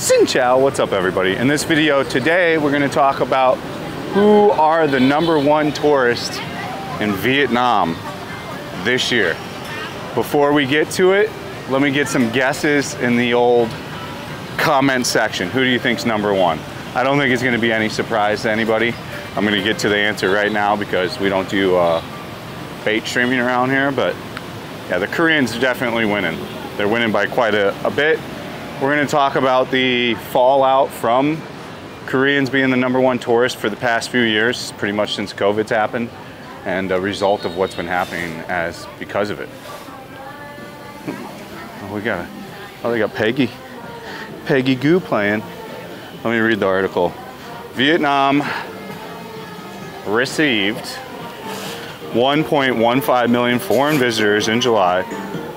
Xin Chao, what's up everybody? In this video today, we're gonna talk about who are the #1 tourists in Vietnam this year. Before we get to it, let me get some guesses in the old comment section. Who do you think's #1? I don't think it's gonna be any surprise to anybody. I'm gonna get to the answer right now because we don't do bait streaming around here, but yeah, the Koreans are definitely winning. They're winning by quite a bit. We're going to talk about the fallout from Koreans being the #1 tourist for the past few years, pretty much since COVID's happened, and a result of what's been happening because of it. Oh, they got Peggy Gou playing. Let me read the article. Vietnam received 1.15 million foreign visitors in July,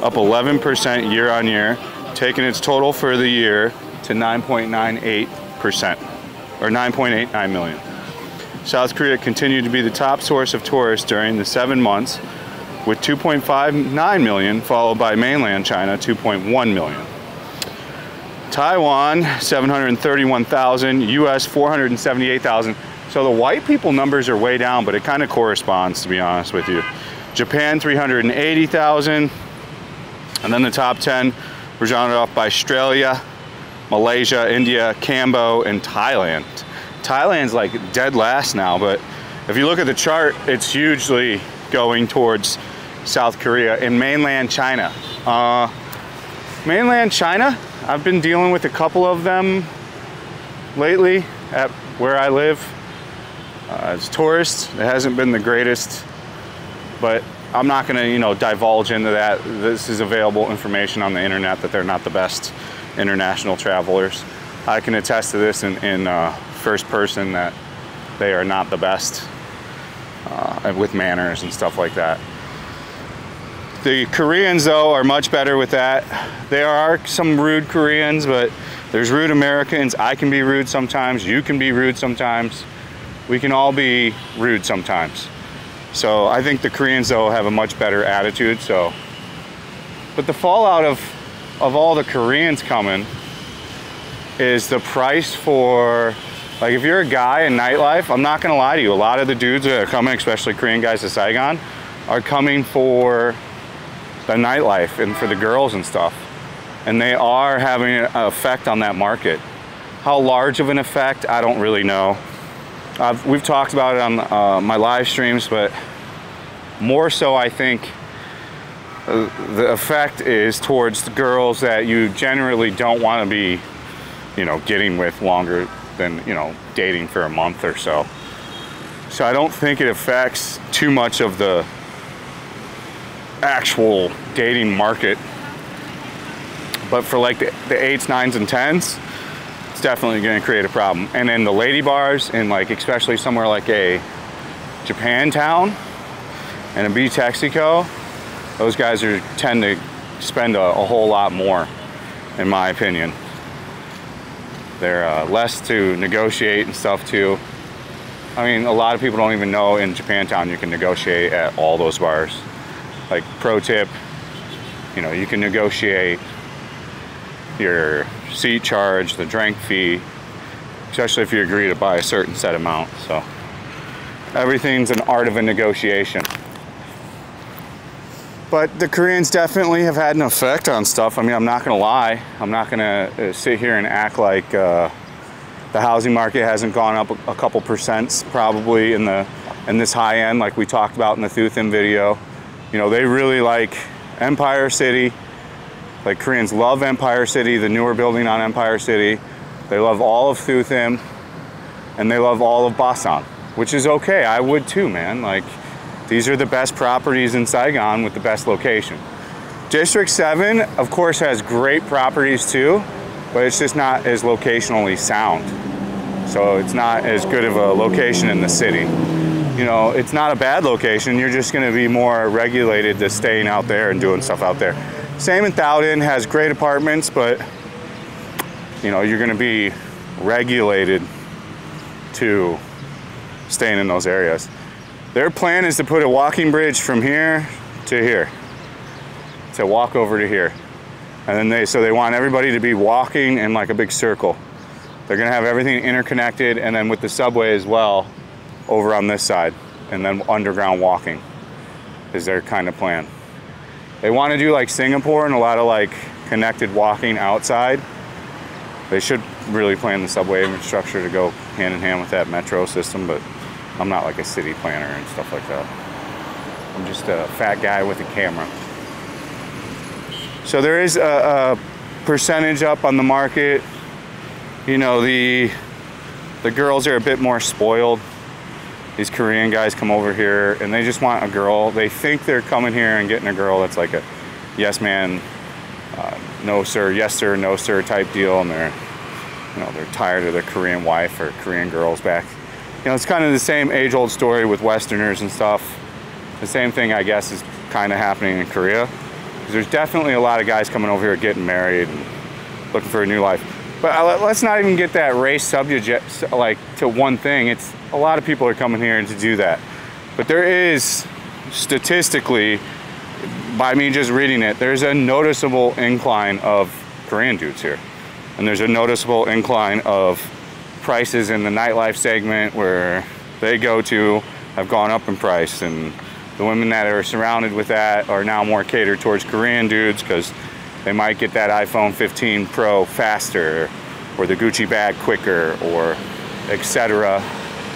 up 11% year on year, taking its total for the year to 9.98%, or 9.89 million. South Korea continued to be the top source of tourists during the 7 months, with 2.59 million, followed by mainland China, 2.1 million. Taiwan, 731,000, US, 478,000. So the white people numbers are way down, but it kind of corresponds, to be honest with you. Japan, 380,000. And then the top 10 were rounded off by Australia, Malaysia, India, Cambo, and Thailand. Thailand's like dead last now, but if you look at the chart, it's hugely going towards South Korea and mainland China. Mainland China, I've been dealing with a couple of them lately at where I live. As tourists, it hasn't been the greatest, but I'm not gonna, divulge into that. This is available information on the internet that they're not the best international travelers. I can attest to this in first person that they are not the best with manners and stuff like that. The Koreans, though, are much better with that. There are some rude Koreans, but there's rude Americans. I can be rude sometimes. You can be rude sometimes. We can all be rude sometimes. So I think the Koreans, though, have a much better attitude. But the fallout of all the Koreans coming is the price for, like, if you're a guy in nightlife, I'm not gonna lie to you, a lot of the dudes that are coming, especially Korean guys to Saigon, are coming for the nightlife and for the girls and stuff. And they are having an effect on that market. How large of an effect, I don't really know. We've talked about it on my live streams, but more so I think the effect is towards the girls that you generally don't want to be, getting with longer than, dating for a month or so. So I don't think it affects too much of the actual dating market. But for like the 8s, 9s, and 10s, it's definitely going to create a problem. And then the lady bars in, like, especially somewhere like a Japantown and a beach Texaco, those guys tend to spend a whole lot more, in my opinion. They're less to negotiate and stuff too. I mean, a lot of people don't even know in Japantown you can negotiate at all those bars. Like, pro tip, you can negotiate your seat charge, the drink fee, especially if you agree to buy a certain set amount. So everything's an art of a negotiation. But the Koreans definitely have had an effect on stuff. I mean, I'm not gonna lie. I'm not gonna sit here and act like the housing market hasn't gone up a couple percent probably in this high end, like we talked about in the Thu Thiem video. They really like Empire City. Like, Koreans love Empire City, the newer building on Empire City. They love all of Thu Thiem, and they love all of Basan, which is okay. I would too, man. Like, these are the best properties in Saigon with the best location. District 7, of course, has great properties too, but it's just not as locationally sound. So it's not as good of a location in the city. It's not a bad location. You're just gonna be more regulated to staying out there and doing stuff out there. Same in Tho Dinh, has great apartments, but you're gonna be regulated to staying in those areas. Their plan is to put a walking bridge from here to here, to walk over to here. And then they want everybody to be walking in like a big circle. They're gonna have everything interconnected, and then with the subway as well over on this side, and then underground walking is their kind of plan. They want to do like Singapore and a lot of like connected walking outside. They should really plan the subway infrastructure to go hand in hand with that metro system, but I'm not like a city planner and stuff like that. I'm just a fat guy with a camera. So there is a percentage up on the market. You know, the girls are a bit more spoiled. These Korean guys come over here and they just want a girl. They think they're coming here and getting a girl that's like a yes man, no sir, yes sir, no sir type deal, and they're tired of their Korean wife or Korean girls back. You know, it's kind of the same age-old story with Westerners and stuff. The same thing, I guess, is kind of happening in Korea. There's definitely a lot of guys coming over here getting married and looking for a new life. But let's not even get that race subject like to one thing. It's a lot of people are coming here to do that. But there is, statistically, by me just reading it, there's a noticeable incline of Korean dudes here. And there's a noticeable incline of prices in the nightlife segment where they go to have gone up in price, and the women that are surrounded with that are now more catered towards Korean dudes because they might get that iPhone 15 Pro faster, or the Gucci bag quicker, or etc.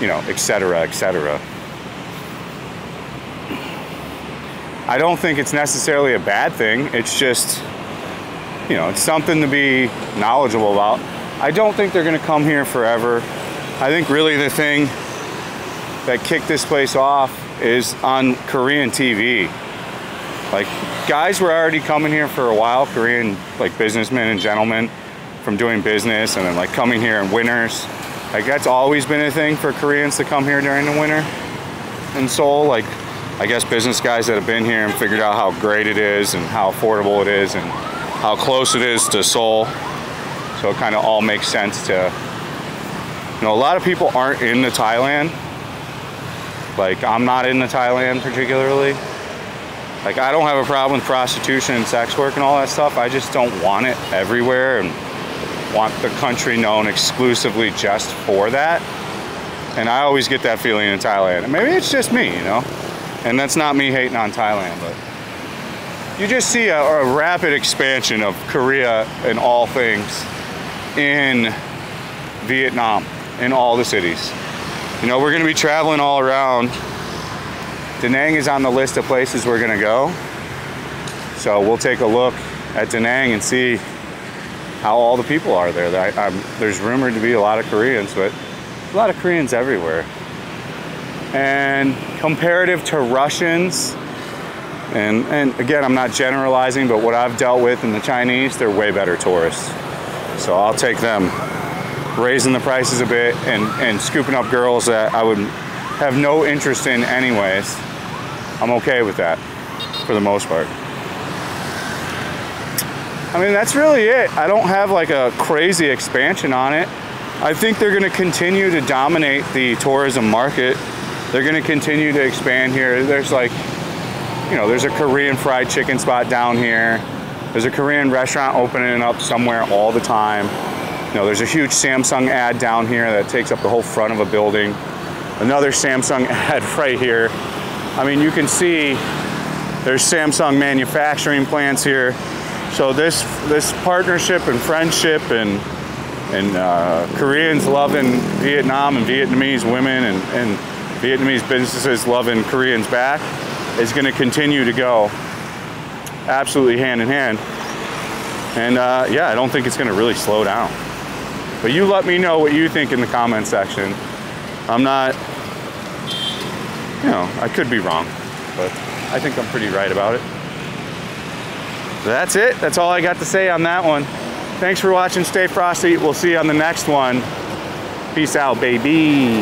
You know, etc., etc. I don't think it's necessarily a bad thing. It's just, you know, it's something to be knowledgeable about. I don't think they're going to come here forever. I think really the thing that kicked this place off is on Korean TV. Like, guys were already coming here for a while, Korean like businessmen and gentlemen from doing business, and then like coming here in winters. Like, that's always been a thing for Koreans to come here during the winter in Seoul. Like, I guess business guys that have been here and figured out how great it is and how affordable it is and how close it is to Seoul. So it kind of all makes sense to, you know, a lot of people aren't into Thailand. Like, I'm not into Thailand particularly. Like, I don't have a problem with prostitution and sex work and all that stuff. I just don't want it everywhere and want the country known exclusively just for that. And I always get that feeling in Thailand. And maybe it's just me, you know? And that's not me hating on Thailand, but you just see a rapid expansion of Korea in all things in Vietnam, in all the cities. You know, we're gonna be traveling all around. Da Nang is on the list of places we're gonna go. So we'll take a look at Da Nang and see how all the people are there. There's rumored to be a lot of Koreans, but a lot of Koreans everywhere. And comparative to Russians, and again, I'm not generalizing, but what I've dealt with in the Chinese, they're way better tourists. So I'll take them. Raising the prices a bit and scooping up girls that I would have no interest in anyways. I'm okay with that for the most part. I mean, that's really it. I don't have like a crazy expansion on it. I think they're going to continue to dominate the tourism market. They're going to continue to expand here. There's like, you know, there's a Korean fried chicken spot down here. There's a Korean restaurant opening up somewhere all the time. You know, there's a huge Samsung ad down here that takes up the whole front of a building. Another Samsung ad right here. I mean, you can see there's Samsung manufacturing plants here. So this partnership and friendship and Koreans loving Vietnam and Vietnamese women and Vietnamese businesses loving Koreans back is going to continue to go absolutely hand in hand. And yeah, I don't think it's going to really slow down. But you let me know what you think in the comment section. I'm not, you know, I could be wrong, but I think I'm pretty right about it. So that's it. That's all I got to say on that one. Thanks for watching. Stay frosty. We'll see you on the next one. Peace out, baby.